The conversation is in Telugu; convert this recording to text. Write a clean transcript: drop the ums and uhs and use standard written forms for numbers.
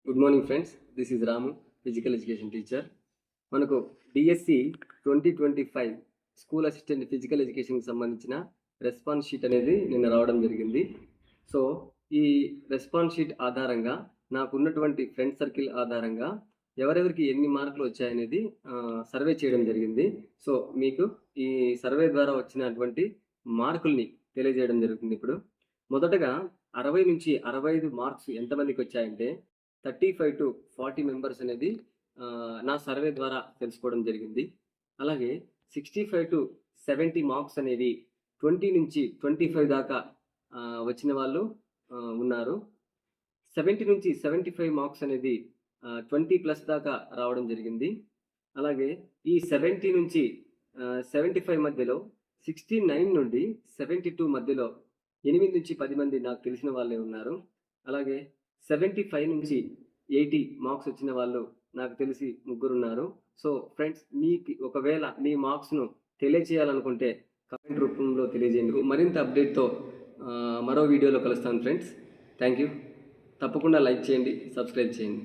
Good morning friends, this is Ramu, physical education teacher. మనకు డిఎస్సి 2025 స్కూల్ అసిస్టెంట్ ఫిజికల్ ఎడ్యుకేషన్కి సంబంధించిన రెస్పాన్స్ షీట్ అనేది నిన్న రావడం జరిగింది. సో ఈ రెస్పాన్స్ షీట్ ఆధారంగా నాకున్నటువంటి ఫ్రెండ్ సర్కిల్ ఆధారంగా ఎవరెవరికి ఎన్ని మార్కులు వచ్చాయనేది సర్వే చేయడం జరిగింది. సో మీకు ఈ సర్వే ద్వారా వచ్చినటువంటి మార్కుల్ని తెలియజేయడం జరుగుతుంది. ఇప్పుడు మొదటగా 60 నుంచి 65 మార్క్స్ ఎంతమందికి వచ్చాయంటే 35 to 40 మెంబర్స్ అనేది నా సర్వే ద్వారా తెలుసుకోవడం జరిగింది. అలాగే 65 to 70 మార్క్స్ అనేవి 20 నుంచి 25 దాకా వచ్చిన వాళ్ళు ఉన్నారు. 70 నుంచి 75 మార్క్స్ అనేది 20+ దాకా రావడం జరిగింది. అలాగే ఈ 70 నుంచి 75 మధ్యలో 69 నుండి 72 మధ్యలో 8 నుంచి 10 మంది నాకు తెలిసిన వాళ్ళే ఉన్నారు. అలాగే 75 నుంచి 80 మార్క్స్ వచ్చిన వాళ్ళు నాకు తెలిసి 3 ఉన్నారు. సో ఫ్రెండ్స్, మీకు ఒకవేళ మీ మార్క్స్ను తెలియజేయాలనుకుంటే కామెంట్ రూపంలో తెలియజేయండి. మరింత అప్డేట్తో మరో వీడియోలో కలుస్తాను ఫ్రెండ్స్. Thank you. తప్పకుండా లైక్ చేయండి, సబ్స్క్రైబ్ చేయండి.